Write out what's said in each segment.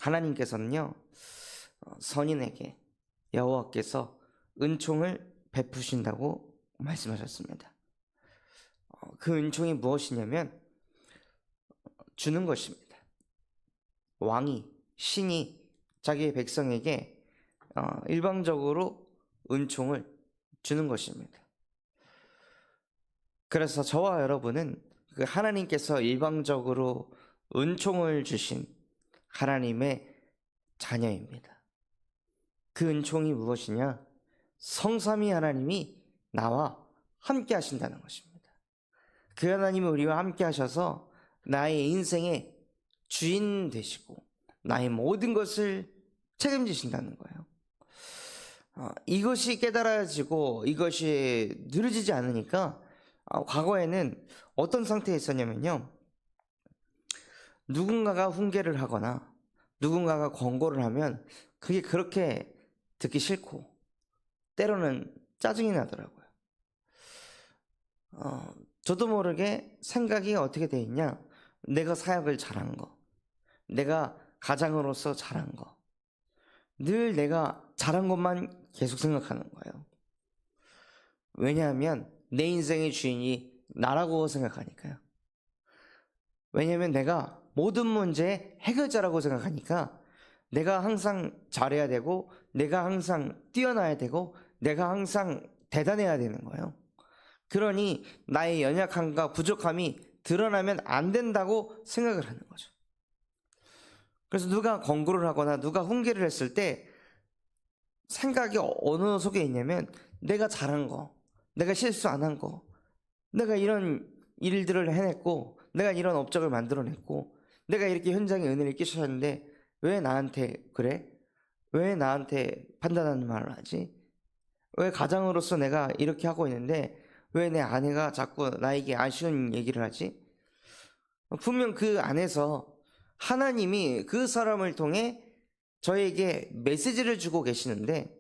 하나님께서는요, 선인에게 여호와께서 은총을 베푸신다고 말씀하셨습니다. 그 은총이 무엇이냐면 주는 것입니다. 왕이, 신이 자기의 백성에게 일방적으로 은총을 주는 것입니다. 그래서 저와 여러분은 그 하나님께서 일방적으로 은총을 주신 하나님의 자녀입니다. 그 은총이 무엇이냐? 성삼위 하나님이 나와 함께 하신다는 것입니다. 그 하나님이 우리와 함께 하셔서 나의 인생의 주인 되시고 나의 모든 것을 책임지신다는 거예요. 이것이 깨달아지고 이것이 누려지지 않으니까 과거에는 어떤 상태에 있었냐면요, 누군가가 훈계를 하거나 누군가가 권고를 하면 그게 그렇게 듣기 싫고 때로는 짜증이 나더라고요. 저도 모르게 생각이 어떻게 돼 있냐, 내가 사역을 잘한 거, 내가 가장으로서 잘한 거, 늘 내가 잘한 것만 계속 생각하는 거예요. 왜냐하면 내 인생의 주인이 나라고 생각하니까요. 왜냐하면 내가 모든 문제의 해결자라고 생각하니까 내가 항상 잘해야 되고 내가 항상 뛰어나야 되고 내가 항상 대단해야 되는 거예요. 그러니 나의 연약함과 부족함이 드러나면 안 된다고 생각을 하는 거죠. 그래서 누가 권고를 하거나 누가 훈계를 했을 때 생각이 어느 속에 있냐면 내가 잘한 거, 내가 실수 안 한 거, 내가 이런 일들을 해냈고 내가 이런 업적을 만들어냈고 내가 이렇게 현장에 은혜를 끼쳤는데 왜 나한테 그래? 왜 나한테 판단하는 말을 하지? 왜 가장으로서 내가 이렇게 하고 있는데 왜 내 아내가 자꾸 나에게 아쉬운 얘기를 하지? 분명 그 안에서 하나님이 그 사람을 통해 저에게 메시지를 주고 계시는데,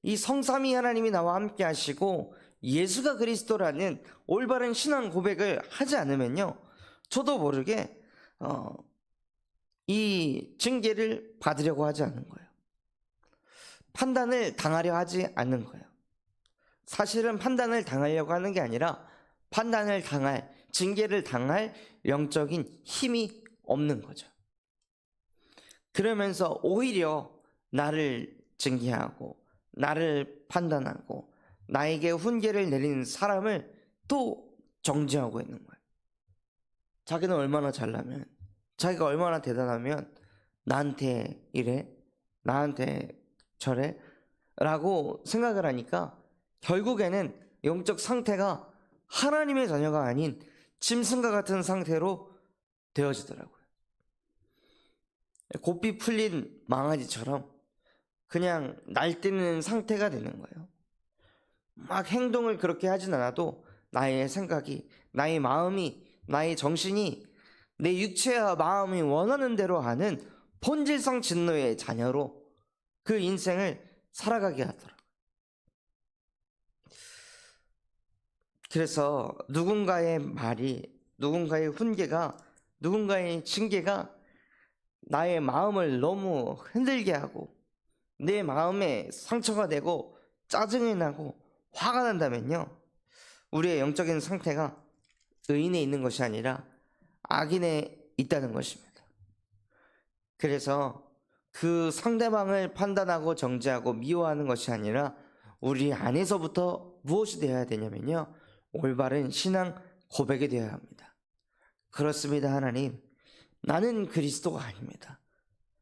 이 성삼위 하나님이 나와 함께 하시고 예수가 그리스도라는 올바른 신앙 고백을 하지 않으면요, 저도 모르게 이 징계를 받으려고 하지 않는 거예요. 판단을 당하려 하지 않는 거예요. 사실은 판단을 당하려고 하는 게 아니라 판단을 당할, 징계를 당할 영적인 힘이 없는 거죠. 그러면서 오히려 나를 징계하고 나를 판단하고 나에게 훈계를 내리는 사람을 또 정죄하고 있는 거예요. 자기는 얼마나 잘나면, 자기가 얼마나 대단하면 나한테 이래, 나한테 저래 라고 생각을 하니까 결국에는 영적 상태가 하나님의 자녀가 아닌 짐승과 같은 상태로 되어지더라고요. 고삐 풀린 망아지처럼 그냥 날뛰는 상태가 되는 거예요. 막 행동을 그렇게 하진 않아도 나의 생각이, 나의 마음이, 나의 정신이 내 육체와 마음이 원하는 대로 하는 본질성 진노의 자녀로 그 인생을 살아가게 하더라고요. 그래서 누군가의 말이, 누군가의 훈계가, 누군가의 징계가 나의 마음을 너무 흔들게 하고 내 마음에 상처가 되고 짜증이 나고 화가 난다면요, 우리의 영적인 상태가 의인에 있는 것이 아니라 악인에 있다는 것입니다. 그래서 그 상대방을 판단하고 정죄하고 미워하는 것이 아니라 우리 안에서부터 무엇이 되어야 되냐면요, 올바른 신앙 고백이 되어야 합니다. 그렇습니다, 하나님. 나는 그리스도가 아닙니다.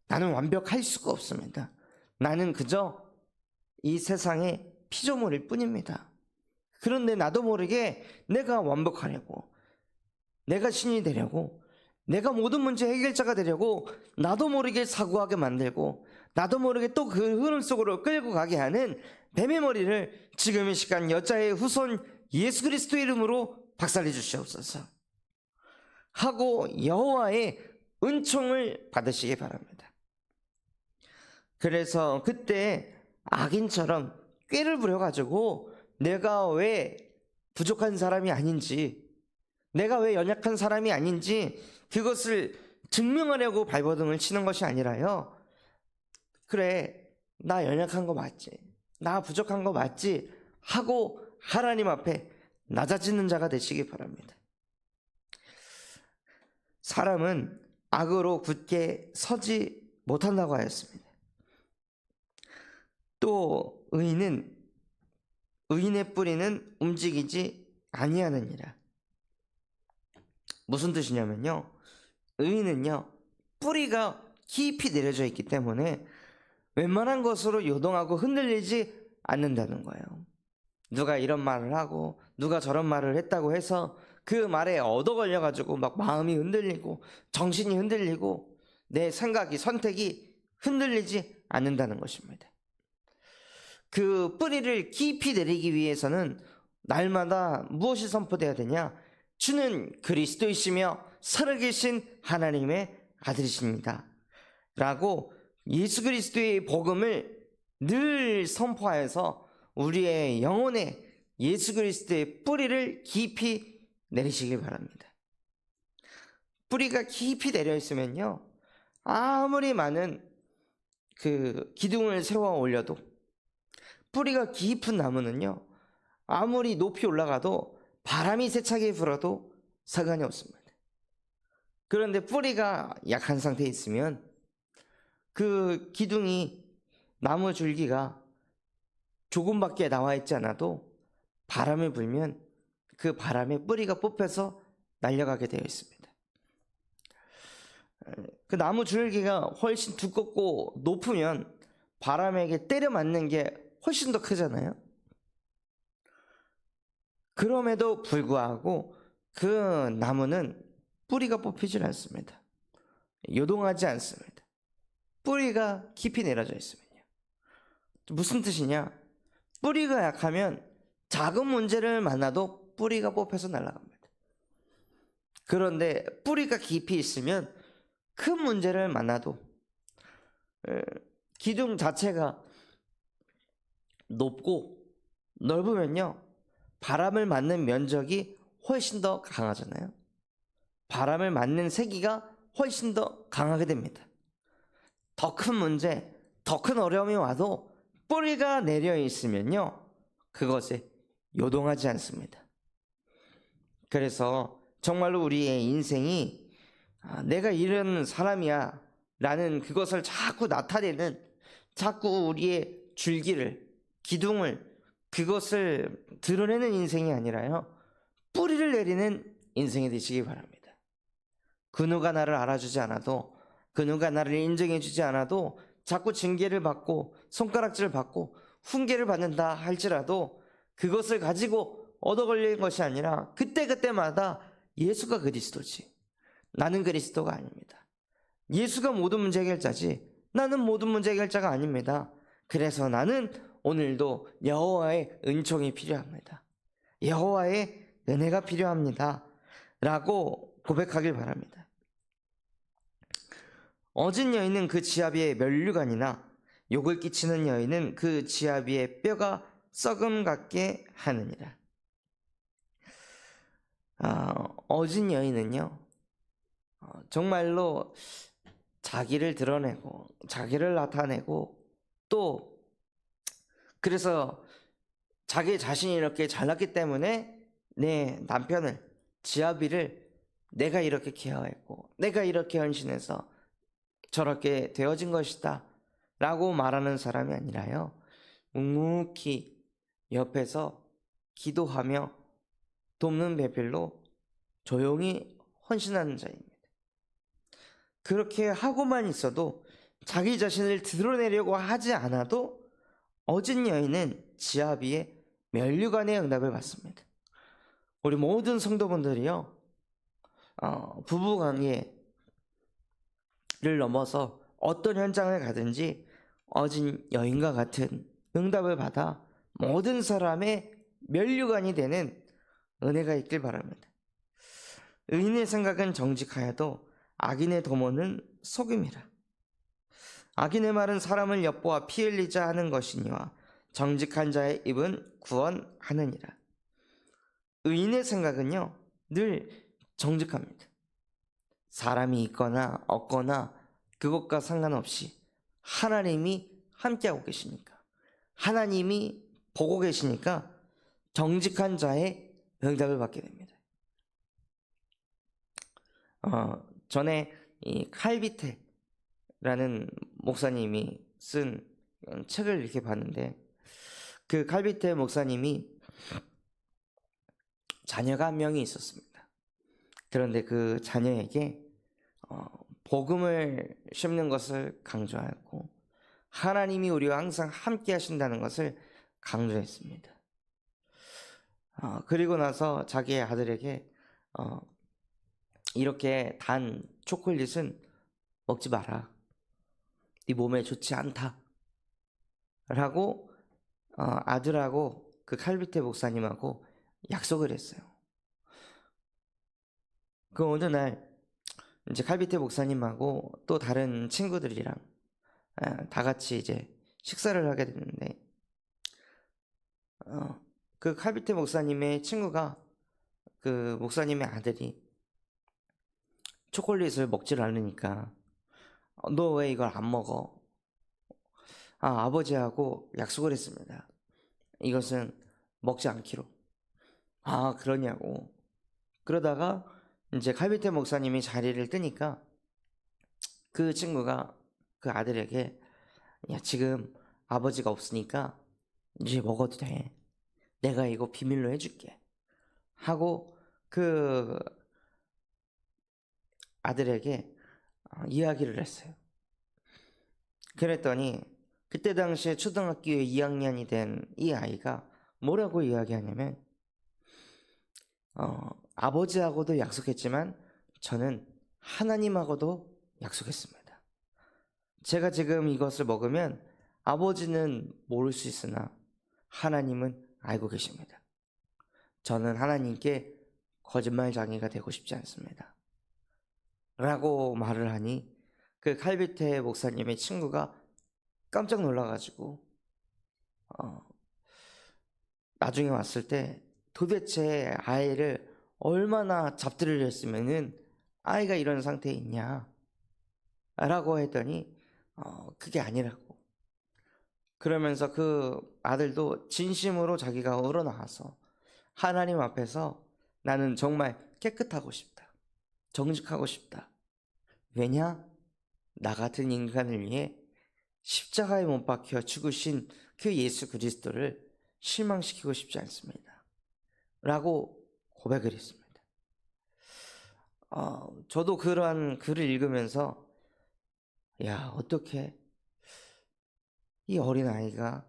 나는 완벽할 수가 없습니다. 나는 그저 이 세상의 피조물일 뿐입니다. 그런데 나도 모르게 내가 완벽하려고, 내가 신이 되려고, 내가 모든 문제 해결자가 되려고 나도 모르게 사고하게 만들고 나도 모르게 또 그 흐름 속으로 끌고 가게 하는 뱀의 머리를 지금 이 시간 여자의 후손 예수 그리스도의 이름으로 박살내 주시옵소서 하고 여호와의 은총을 받으시기 바랍니다. 그래서 그때 악인처럼 꾀를 부려가지고 내가 왜 부족한 사람이 아닌지, 내가 왜 연약한 사람이 아닌지 그것을 증명하려고 발버둥을 치는 것이 아니라요. 그래, 나 연약한 거 맞지, 나 부족한 거 맞지 하고 하나님 앞에 낮아지는 자가 되시기 바랍니다. 사람은 악으로 굳게 서지 못한다고 하였습니다. 또 의인의 뿌리는 움직이지 아니하느니라. 무슨 뜻이냐면요, 의인은요 뿌리가 깊이 내려져 있기 때문에 웬만한 것으로 요동하고 흔들리지 않는다는 거예요. 누가 이런 말을 하고 누가 저런 말을 했다고 해서 그 말에 얻어 걸려 가지고 막 마음이 흔들리고 정신이 흔들리고 내 생각이 선택이 흔들리지 않는다는 것입니다. 그 뿌리를 깊이 내리기 위해서는 날마다 무엇이 선포되어야 되냐? 주는 그리스도이시며 살아계신 하나님의 아들이십니다 라고 예수 그리스도의 복음을 늘 선포하여서 우리의 영혼에 예수 그리스도의 뿌리를 깊이 내리시길 바랍니다. 뿌리가 깊이 내려 있으면요, 아무리 많은 그 기둥을 세워 올려도, 뿌리가 깊은 나무는요 아무리 높이 올라가도 바람이 세차게 불어도 상관이 없습니다. 그런데 뿌리가 약한 상태에 있으면 그 기둥이, 나무 줄기가 조금밖에 나와 있지 않아도 바람이 불면 그 바람에 뿌리가 뽑혀서 날려가게 되어 있습니다. 그 나무 줄기가 훨씬 두껍고 높으면 바람에게 때려 맞는 게 훨씬 더 크잖아요. 그럼에도 불구하고 그 나무는 뿌리가 뽑히질 않습니다. 요동하지 않습니다. 뿌리가 깊이 내려져 있으면요. 무슨 뜻이냐? 뿌리가 약하면 작은 문제를 만나도 뿌리가 뽑혀서 날아갑니다. 그런데 뿌리가 깊이 있으면 큰 문제를 만나도, 기둥 자체가 높고 넓으면요 바람을 맞는 면적이 훨씬 더 강하잖아요. 바람을 맞는 세기가 훨씬 더 강하게 됩니다. 더 큰 문제, 더 큰 어려움이 와도 뿌리가 내려 있으면요 그것에 요동하지 않습니다. 그래서 정말로 우리의 인생이 내가 이런 사람이야 라는 그것을 자꾸 나타내는, 자꾸 우리의 줄기를, 기둥을, 그것을 드러내는 인생이 아니라요 뿌리를 내리는 인생이 되시기 바랍니다. 그 누가 나를 알아주지 않아도, 그 누가 나를 인정해 주지 않아도 자꾸 징계를 받고 손가락질을 받고 훈계를 받는다 할지라도 그것을 가지고 얻어 걸리는 것이 아니라 그때그때마다 예수가 그리스도지, 나는 그리스도가 아닙니다. 예수가 모든 문제 해결자지 나는 모든 문제 해결자가 아닙니다. 그래서 나는 오늘도 여호와의 은총이 필요합니다. 여호와의 은혜가 필요합니다 라고 고백하길 바랍니다. 어진 여인은 그 지아비의 면류관이나 욕을 끼치는 여인은 그 지아비의 뼈가 썩음 같게 하느니라. 어진 여인은요 정말로 자기를 드러내고 자기를 나타내고, 또 그래서 자기 자신이 이렇게 잘났기 때문에 내 남편을, 지아비를 내가 이렇게 케어했고 내가 이렇게 헌신해서 저렇게 되어진 것이다 라고 말하는 사람이 아니라요 묵묵히 옆에서 기도하며 돕는 배필로 조용히 헌신하는 자입니다. 그렇게 하고만 있어도 자기 자신을 드러내려고 하지 않아도 어진 여인은 지아비의 면류관의 응답을 받습니다. 우리 모든 성도분들이요 부부관계를 넘어서 어떤 현장을 가든지 어진 여인과 같은 응답을 받아 모든 사람의 면류관이 되는 은혜가 있길 바랍니다. 의인의 생각은 정직하여도 악인의 도모는 속임이라. 악인의 말은 사람을 엿보아 피 흘리자 하는 것이니와 정직한 자의 입은 구원하느니라. 의인의 생각은요 늘 정직합니다. 사람이 있거나 없거나 그것과 상관없이 하나님이 함께하고 계시니까, 하나님이 보고 계시니까 정직한 자의 응답을 받게 됩니다. 전에 이 칼비테라는 목사님이 쓴 책을 이렇게 봤는데, 그 칼비테 목사님이 자녀가 한 명이 있었습니다. 그런데 그 자녀에게 복음을 심는 것을 강조하고 하나님이 우리와 항상 함께 하신다는 것을 강조했습니다. 그리고 나서 자기의 아들에게 이렇게 단 초콜릿은 먹지 마라, 네 몸에 좋지 않다 라고 아들하고 그 칼비테 목사님하고 약속을 했어요. 그 어느 날 이제 칼비테 목사님하고 또 다른 친구들이랑 다 같이 이제 식사를 하게 됐는데, 그 칼비테 목사님의 친구가 그 목사님의 아들이 초콜릿을 먹질 않으니까 너 왜 이걸 안 먹어? 아버지하고 약속을 했습니다. 이것은 먹지 않기로. 그러냐고. 그러다가 이제 칼비테 목사님이 자리를 뜨니까 그 친구가 그 아들에게 야, 지금 아버지가 없으니까 이제 먹어도 돼. 내가 이거 비밀로 해줄게. 하고 그 아들에게 이야기를 했어요. 그랬더니 그때 당시에 초등학교 2학년이 된 이 아이가 뭐라고 이야기하냐면 아버지하고도 약속했지만 저는 하나님하고도 약속했습니다. 제가 지금 이것을 먹으면 아버지는 모를 수 있으나 하나님은 알고 계십니다. 저는 하나님께 거짓말쟁이가 되고 싶지 않습니다. 라고 말을 하니 그 칼비테 목사님의 친구가 깜짝 놀라가지고 나중에 왔을 때 도대체 아이를 얼마나 잡들을 했으면은 아이가 이런 상태에 있냐 라고 했더니 그게 아니라고. 그러면서 그 아들도 진심으로 자기가 우러나와서 하나님 앞에서 나는 정말 깨끗하고 싶다, 정직하고 싶다. 왜냐? 나 같은 인간을 위해 십자가에 못 박혀 죽으신 그 예수 그리스도를 실망시키고 싶지 않습니다. 라고 고백을 했습니다. 저도 그러한 글을 읽으면서 야, 어떻게 이 어린아이가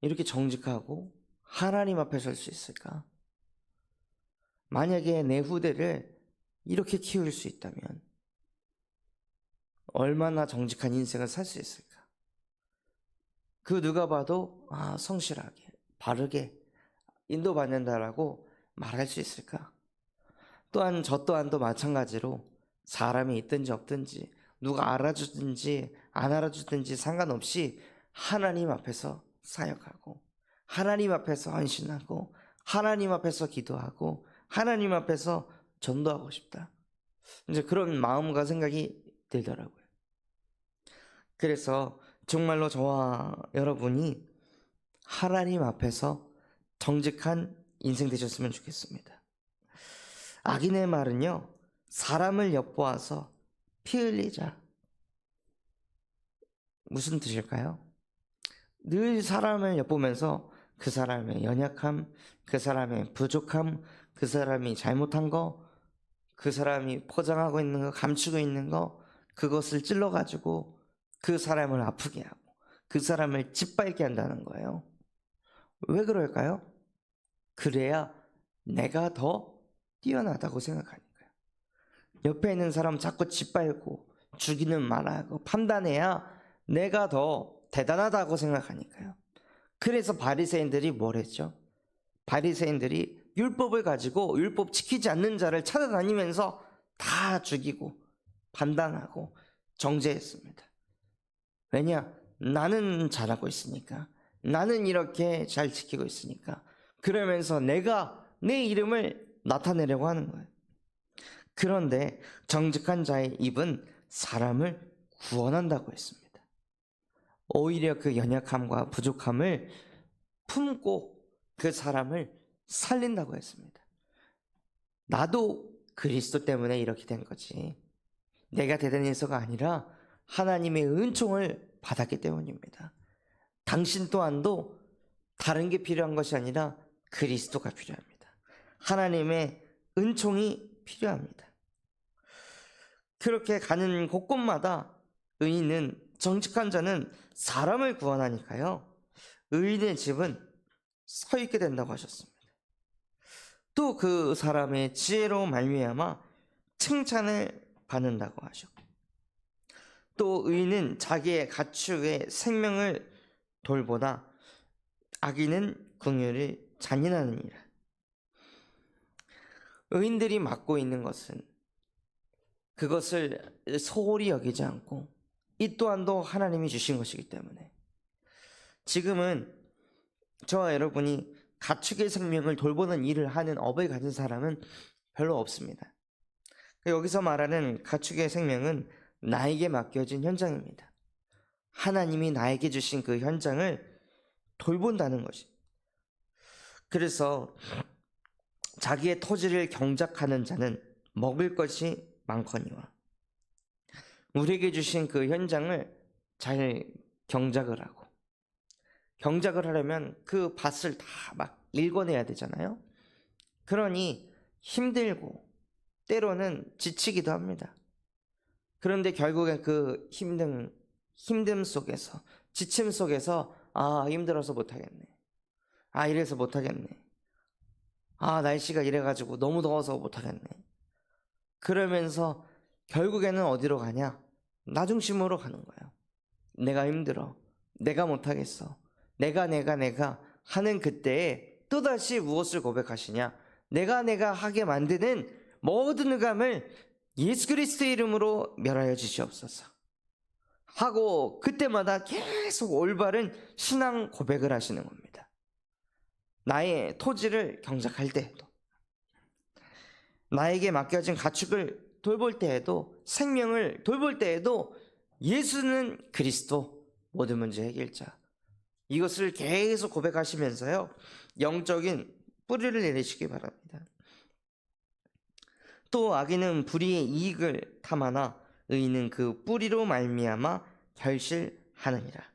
이렇게 정직하고 하나님 앞에 설 수 있을까? 만약에 내 후대를 이렇게 키울 수 있다면 얼마나 정직한 인생을 살 수 있을까? 그 누가 봐도 성실하게 바르게 인도받는다라고 말할 수 있을까? 또한 저 또한도 마찬가지로 사람이 있든지 없든지 누가 알아주든지 안 알아주든지 상관없이 하나님 앞에서 사역하고 하나님 앞에서 헌신하고 하나님 앞에서 기도하고 하나님 앞에서 전도하고 싶다. 이제 그런 마음과 생각이 들더라고요. 그래서 정말로 저와 여러분이 하나님 앞에서 정직한 인생 되셨으면 좋겠습니다. 악인의 말은요, 사람을 엿보아서 피 흘리자. 무슨 뜻일까요? 늘 사람을 엿보면서 그 사람의 연약함, 그 사람의 부족함, 그 사람이 잘못한 거, 그 사람이 포장하고 있는 거, 감추고 있는 거, 그것을 찔러가지고 그 사람을 아프게 하고 그 사람을 짓밟게 한다는 거예요. 왜 그럴까요? 그래야 내가 더 뛰어나다고 생각하니까요. 옆에 있는 사람 자꾸 짓밟고 죽이는 말하고 판단해야 내가 더 대단하다고 생각하니까요. 그래서 바리새인들이 뭘 했죠? 바리새인들이 율법을 가지고 율법 지키지 않는 자를 찾아다니면서 다 죽이고 판단하고 정죄했습니다. 왜냐? 나는 잘하고 있으니까, 나는 이렇게 잘 지키고 있으니까, 그러면서 내가 내 이름을 나타내려고 하는 거예요. 그런데 정직한 자의 입은 사람을 구원한다고 했습니다. 오히려 그 연약함과 부족함을 품고 그 사람을 살린다고 했습니다. 나도 그리스도 때문에 이렇게 된 거지, 내가 대단해서가 아니라 하나님의 은총을 받았기 때문입니다. 당신 또한도 다른 게 필요한 것이 아니라 그리스도가 필요합니다. 하나님의 은총이 필요합니다. 그렇게 가는 곳곳마다 의인은, 정직한 자는 사람을 구원하니까요, 의인의 집은 서 있게 된다고 하셨습니다. 또 그 사람의 지혜로 말미암아 칭찬을 받는다고 하셨고, 또 의인은 자기의 가축의 생명을 돌보다 악인은 궁유를 잔인하느니라. 의인들이 맡고 있는 것은 그것을 소홀히 여기지 않고 이 또한도 하나님이 주신 것이기 때문에, 지금은 저와 여러분이 가축의 생명을 돌보는 일을 하는 업을 가진 사람은 별로 없습니다. 여기서 말하는 가축의 생명은 나에게 맡겨진 현장입니다. 하나님이 나에게 주신 그 현장을 돌본다는 것이. 그래서 자기의 토지를 경작하는 자는 먹을 것이 많거니와, 우리에게 주신 그 현장을 잘 경작을 하고, 경작을 하려면 그 밭을 다 막 일궈내야 되잖아요. 그러니 힘들고 때로는 지치기도 합니다. 그런데 결국엔 그 힘듦 속에서, 지침 속에서, 힘들어서 못하겠네, 이래서 못하겠네, 날씨가 이래가지고 너무 더워서 못하겠네, 그러면서 결국에는 어디로 가냐? 나 중심으로 가는 거예요. 내가 힘들어, 내가 못하겠어, 내가 하는 그때에 또다시 무엇을 고백하시냐? 내가 하게 만드는 모든 흑암을 예수 그리스도의 이름으로 멸하여 주시옵소서 하고, 그때마다 계속 올바른 신앙 고백을 하시는 겁니다. 나의 토지를 경작할 때에도, 나에게 맡겨진 가축을 돌볼 때에도, 생명을 돌볼 때에도 예수는 그리스도, 모든 문제 해결자, 이것을 계속 고백하시면서요, 영적인 뿌리를 내리시기 바랍니다. 또 악인은 불의의 이익을 탐하나 의인은 그 뿌리로 말미암아 결실하느니라.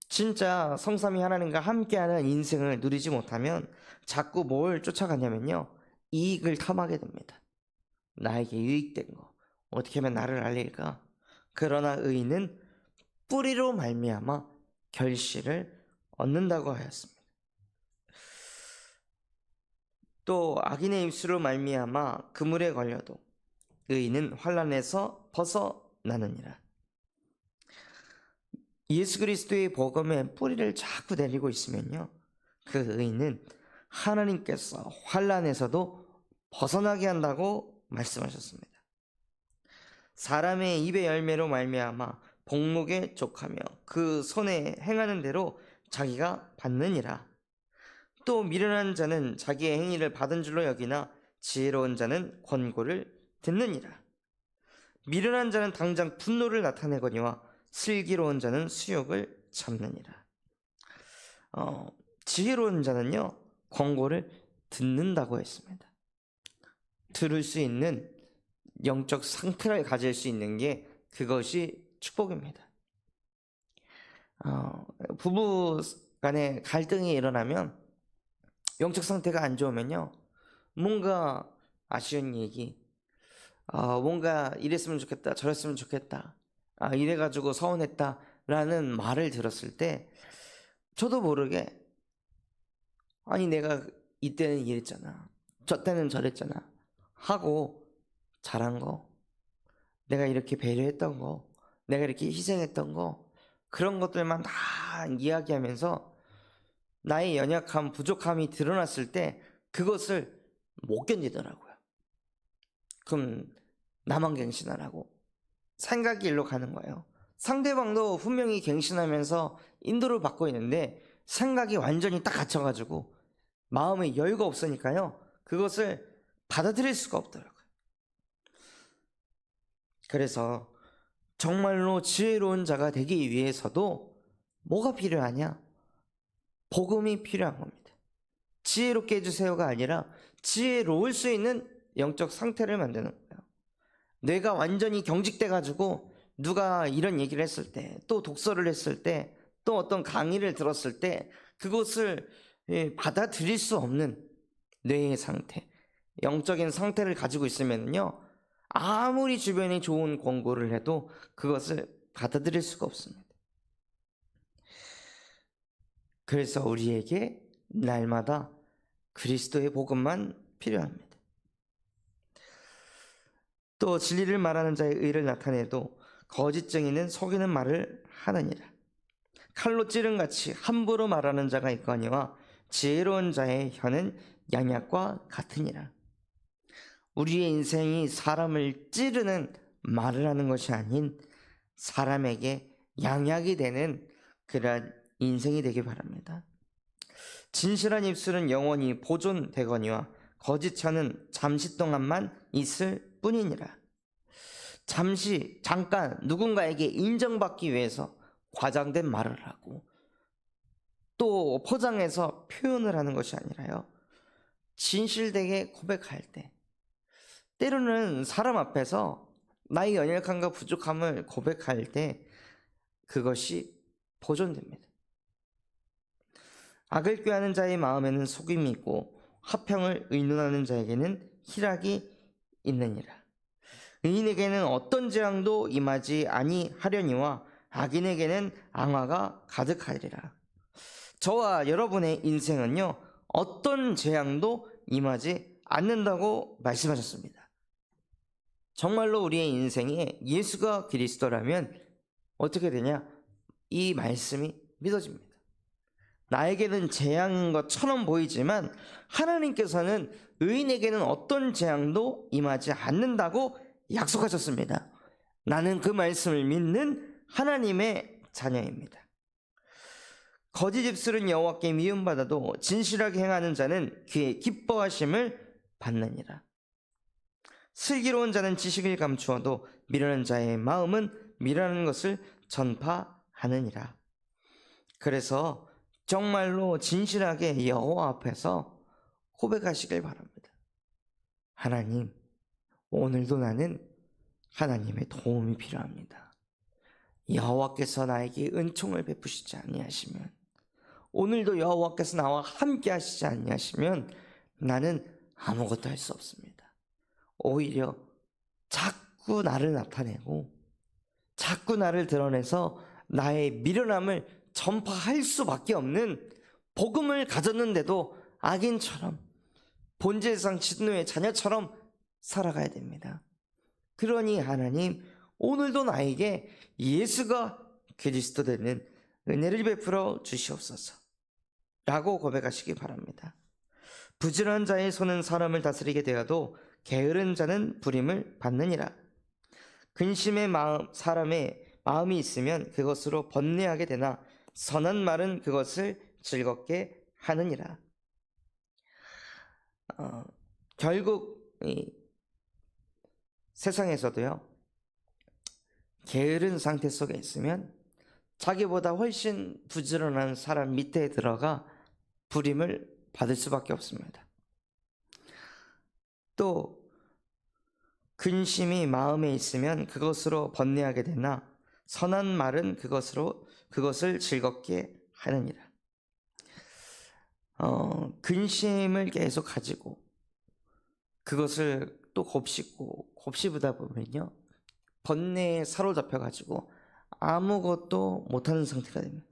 진짜 성삼위 하나님과 함께하는 인생을 누리지 못하면 자꾸 뭘 쫓아가냐면요, 이익을 탐하게 됩니다. 나에게 유익된 거, 어떻게 하면 나를 알릴까? 그러나 의인은 뿌리로 말미암아 결실을 얻는다고 하였습니다. 또 악인의 입술로 말미암아 그물에 걸려도 의인은 환난에서 벗어나느니라. 예수 그리스도의 복음에 뿌리를 자꾸 내리고 있으면요, 그 의인은 하나님께서 환난에서도 벗어나게 한다고 말씀하셨습니다. 사람의 입의 열매로 말미암아 복목에 족하며 그 손에 행하는 대로 자기가 받느니라. 또 미련한 자는 자기의 행위를 받은 줄로 여기나 지혜로운 자는 권고를 듣느니라. 미련한 자는 당장 분노를 나타내거니와 슬기로운 자는 수욕을 참느니라. 지혜로운 자는요, 권고를 듣는다고 했습니다. 들을 수 있는 영적 상태를 가질 수 있는 게, 그것이 축복입니다. 부부 간에 갈등이 일어나면, 영적 상태가 안 좋으면요, 뭔가 아쉬운 얘기, 뭔가 이랬으면 좋겠다, 저랬으면 좋겠다, 이래가지고 서운했다 라는 말을 들었을 때 저도 모르게, 내가 이때는 이랬잖아, 저 때는 저랬잖아 하고 잘한 거, 내가 이렇게 배려했던 거, 내가 이렇게 희생했던 거, 그런 것들만 다 이야기하면서 나의 연약함, 부족함이 드러났을 때 그것을 못 견디더라고요. 그럼 나만 갱신하라고 생각이 일로 가는 거예요. 상대방도 분명히 갱신하면서 인도를 받고 있는데 생각이 완전히 딱 갇혀가지고 마음에 여유가 없으니까요, 그것을 받아들일 수가 없더라고요. 그래서 정말로 지혜로운 자가 되기 위해서도 뭐가 필요하냐? 복음이 필요한 겁니다. 지혜롭게 해주세요가 아니라 지혜로울 수 있는 영적 상태를 만드는 거예요. 뇌가 완전히 경직돼 가지고 누가 이런 얘기를 했을 때, 또 독서를 했을 때, 또 어떤 강의를 들었을 때 그것을 받아들일 수 없는 뇌의 상태, 영적인 상태를 가지고 있으면요, 아무리 주변이 좋은 권고를 해도 그것을 받아들일 수가 없습니다. 그래서 우리에게 날마다 그리스도의 복음만 필요합니다. 또 진리를 말하는 자의 의를 나타내도 거짓 증인은 속이는 말을 하느니라. 칼로 찌른같이 함부로 말하는 자가 있거니와 지혜로운 자의 혀는 양약과 같으니라. 우리의 인생이 사람을 찌르는 말을 하는 것이 아닌 사람에게 양약이 되는 그러한 인생이 되길 바랍니다. 진실한 입술은 영원히 보존되거니와 거짓 혀는 잠시 동안만 있을 뿐이니라. 잠깐 누군가에게 인정받기 위해서 과장된 말을 하고 또 포장해서 표현을 하는 것이 아니라요, 진실되게 고백할 때, 때로는 사람 앞에서 나의 연약함과 부족함을 고백할 때 그것이 보존됩니다. 악을 꾀하는 자의 마음에는 속임이 있고 화평을 의논하는 자에게는 희락이 있느니라. 의인에게는 어떤 재앙도 임하지 아니하려니와 악인에게는 앙화가 가득하리라. 저와 여러분의 인생은요, 어떤 재앙도 임하지 않는다고 말씀하셨습니다. 정말로 우리의 인생에 예수가 그리스도라면 어떻게 되냐? 이 말씀이 믿어집니다. 나에게는 재앙인 것처럼 보이지만 하나님께서는 의인에게는 어떤 재앙도 임하지 않는다고 약속하셨습니다. 나는 그 말씀을 믿는 하나님의 자녀입니다. 거짓 입술은 여호와께 미움받아도 진실하게 행하는 자는 그의 기뻐하심을 받느니라. 슬기로운 자는 지식을 감추어도 미련한 자의 마음은 미련한 것을 전파하느니라. 그래서 정말로 진실하게 여호와 앞에서 고백하시길 바랍니다. 하나님, 오늘도 나는 하나님의 도움이 필요합니다. 여호와께서 나에게 은총을 베푸시지 아니하시면, 오늘도 여호와께서 나와 함께 하시지 아니하시면 나는 아무것도 할 수 없습니다. 오히려 자꾸 나를 나타내고 자꾸 나를 드러내서 나의 미련함을 전파할 수밖에 없는 복음을 가졌는데도 악인처럼 본질상 진노의 자녀처럼 살아가야 됩니다. 그러니 하나님, 오늘도 나에게 예수가 그리스도 되는 은혜를 베풀어 주시옵소서 라고 고백하시기 바랍니다. 부지런한 자의 손은 사람을 다스리게 되어도 게으른 자는 부림을 받느니라. 근심의 사람의 마음이 있으면 그것으로 번뇌하게 되나 선한 말은 그것을 즐겁게 하느니라. 결국 이 세상에서도요, 게으른 상태 속에 있으면 자기보다 훨씬 부지런한 사람 밑에 들어가 부림을 받을 수밖에 없습니다. 또 근심이 마음에 있으면 그것으로 번뇌하게 되나 선한 말은 그것을 즐겁게 하느니라. 근심을 계속 가지고 그것을 또 곱씹다 보면요, 번뇌에 사로잡혀 가지고 아무것도 못하는 상태가 됩니다.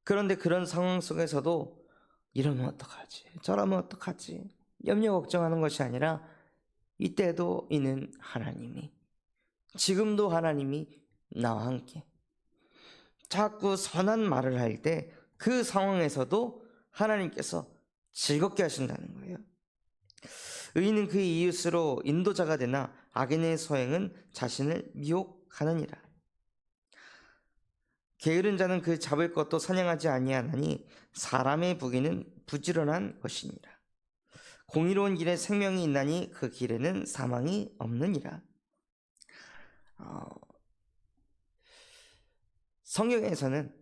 그런데 그런 상황 속에서도 이러면 어떡하지, 저러면 어떡하지 염려 걱정하는 것이 아니라 이때도 이는 하나님이, 지금도 하나님이 나와 함께 자꾸 선한 말을 할 때 그 상황에서도 하나님께서 즐겁게 하신다는 거예요. 의인은 그의 이웃으로 인도자가 되나 악인의 소행은 자신을 미혹하느니라. 게으른 자는 그 잡을 것도 사냥하지 아니하나니 사람의 부귀는 부지런한 것이니라. 공의로운 길에 생명이 있나니 그 길에는 사망이 없느니라. 성경에서는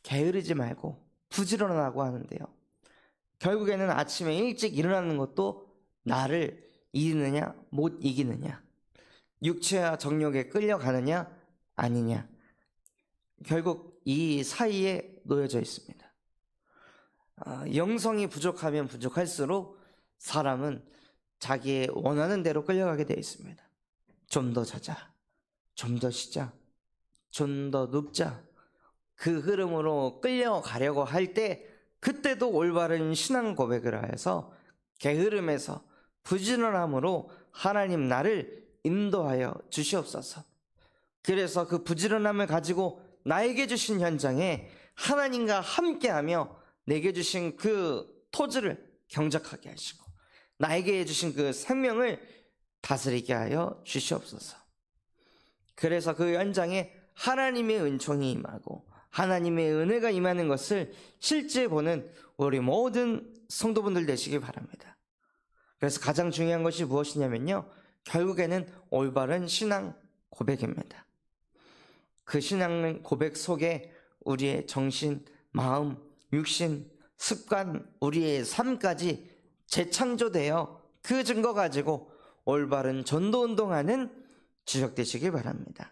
게으르지 말고 부지런하고 하는데요, 결국에는 아침에 일찍 일어나는 것도 나를 이기느냐 못 이기느냐, 육체와 정욕에 끌려가느냐 아니냐, 결국 이 사이에 놓여져 있습니다. 영성이 부족하면 부족할수록 사람은 자기의 원하는 대로 끌려가게 되어 있습니다. 좀 더 자자, 좀 더 쉬자, 좀 더 눕자, 그 흐름으로 끌려가려고 할 때 그때도 올바른 신앙 고백을 하여서 게으름에서 부지런함으로 하나님 나를 인도하여 주시옵소서. 그래서 그 부지런함을 가지고 나에게 주신 현장에 하나님과 함께하며 내게 주신 그 토지를 경작하게 하시고 나에게 주신 그 생명을 다스리게 하여 주시옵소서. 그래서 그 현장에 하나님의 은총이 임하고 하나님의 은혜가 임하는 것을 실제 보는 우리 모든 성도분들 되시기 바랍니다. 그래서 가장 중요한 것이 무엇이냐면요, 결국에는 올바른 신앙 고백입니다. 그 신앙 고백 속에 우리의 정신, 마음, 육신, 습관, 우리의 삶까지 재창조되어 그 증거 가지고 올바른 전도 운동하는 주역 되시기 바랍니다.